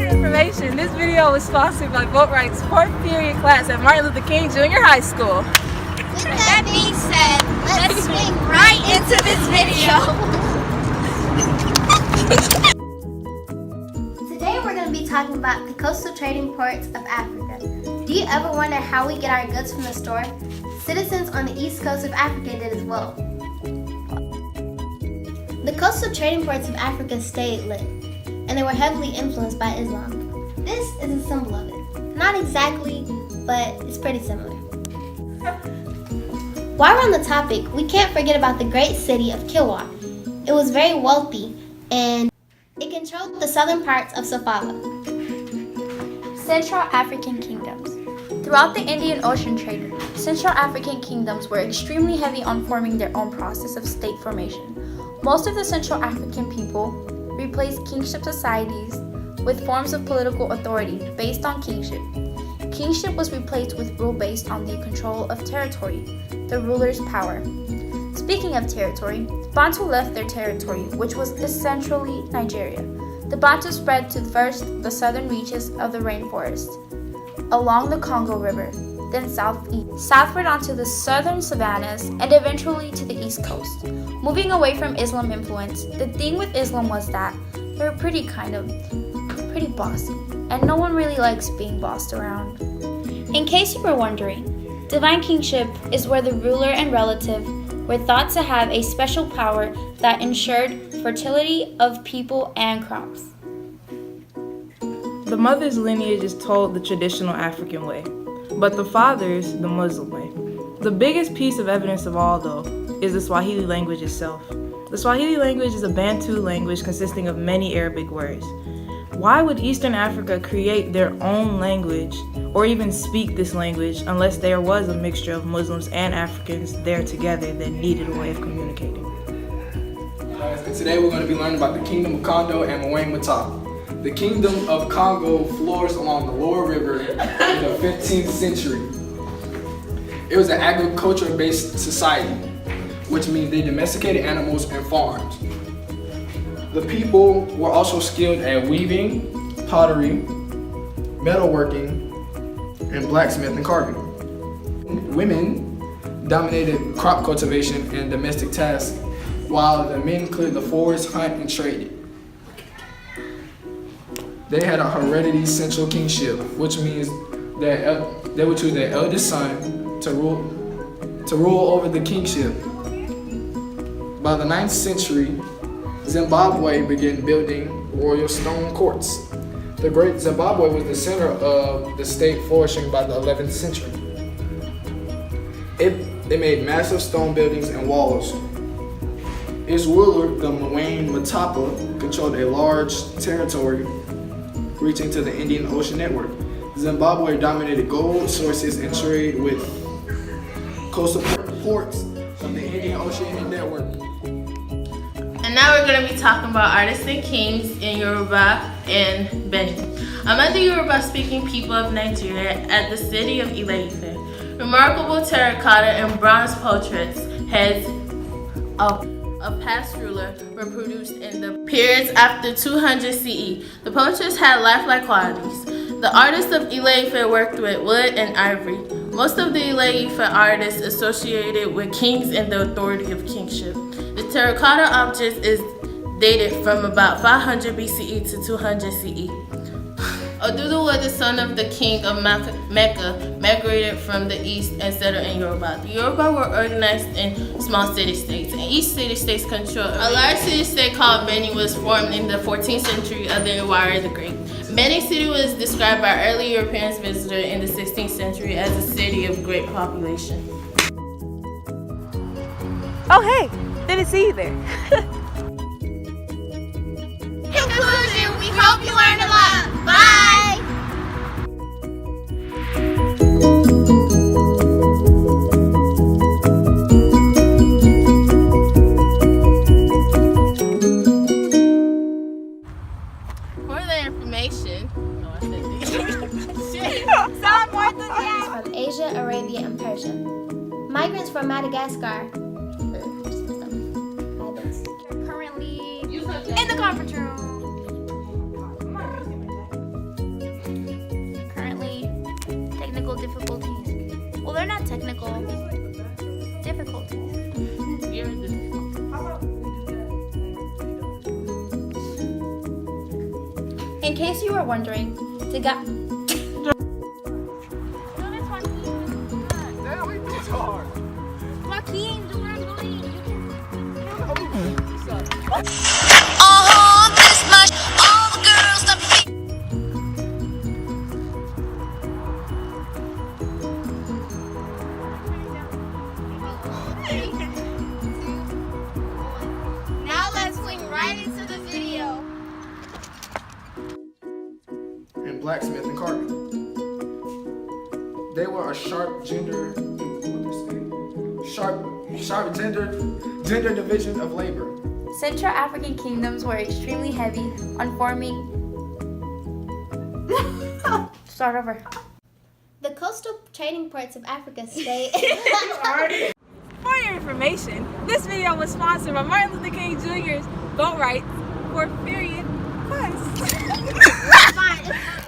Information. This video was sponsored by Boatwright's 4th period class at Martin Luther King Junior High School. With that being said, let's swing right into this video. Today we're going to be talking about the coastal trading ports of Africa. Do you ever wonder how we get our goods from the store? Citizens on the east coast of Africa did as well. The coastal trading ports of Africa stayed lit, and they were heavily influenced by Islam. This is a symbol of it. Not exactly, but it's pretty similar. While we're on the topic, we can't forget about the great city of Kilwa. It was very wealthy, and it controlled the southern parts of Sofala. Central African kingdoms. Throughout the Indian Ocean trade, Central African kingdoms were extremely heavy on forming their own process of state formation. Most of the Central African people replaced kingship societies with forms of political authority based on kingship. Kingship was replaced with rule based on the control of territory, the ruler's power. Speaking of territory, Bantu left their territory, which was essentially Nigeria. The Bantu spread to first the southern reaches of the rainforest, along the Congo River, then southward onto the southern savannas, and eventually to the east coast. Moving away from Islam influence, the thing with Islam was that they were pretty bossy, and no one really likes being bossed around. In case you were wondering, divine kingship is where the ruler and relative were thought to have a special power that ensured fertility of people and crops. The mother's lineage is told the traditional African way, but the father's the Muslim way. The biggest piece of evidence of all, though, is the Swahili language itself. The Swahili language is a Bantu language consisting of many Arabic words. Why would Eastern Africa create their own language or even speak this language unless there was a mixture of Muslims and Africans there together that needed a way of communicating? Today we're going to be learning about the Kingdom of Congo and Moain Matap. The Kingdom of Congo flourished along the lower river in the 15th century. It was an agriculture-based society, which means they domesticated animals and farmed. The people were also skilled at weaving, pottery, metalworking, and blacksmith and carving. Women dominated crop cultivation and domestic tasks, while the men cleared the forest, hunt, and traded. They had a hereditary central kingship, which means that they would choose their eldest son to rule over the kingship. By the 9th century, Zimbabwe began building royal stone courts. The Great Zimbabwe was the center of the state flourishing by the 11th century. They made massive stone buildings and walls. Its ruler, the Moain Matapa, controlled a large territory reaching to the Indian Ocean network. Zimbabwe dominated gold sources and trade with coastal ports of the Indian Ocean network. And now we're going to be talking about artists and kings in Yoruba and Benin. Among the Yoruba-speaking people of Nigeria at the city of Ile-Ife, remarkable terracotta and bronze portraits, heads of a past ruler, were produced in the periods after 200 CE. The portraits had lifelike qualities. The artists of Ile-Ife worked with wood and ivory. Most of the Ile-Ife artists associated with kings and the authority of kingship. The terracotta object is dated from about 500 BCE to 200 CE. Odudu was the son of the king of Mecca, migrated from the east and settled in Yoruba. The Yoruba were organized in small city-states, and each city-state controlled a large city-state called Benin was formed in the 14th century under Iwari the Great. Benin City was described by early European visitors in the 16th century as a city of great population. Oh hey, didn't see you there. Conclusion, we hope you learned a lot. Bye! For the information, From Asia, Arabia, and Persia. Migrants from Madagascar on, Patrol. Currently, technical difficulties. Well, they're not technical difficulties. You're difficult. In case you were wondering, to Damn, it's hard. Joaquin, do what I'm doing. This much, all the girls stop. Now let's swing right into the video. And blacksmith and carpenter. They were a sharp gender division of labor. Central African kingdoms were extremely heavy on forming. Start over. The coastal trading ports of Africa stay. For your information, this video was sponsored by Martin Luther King Jr.'s Boatwright for period quest. Fine.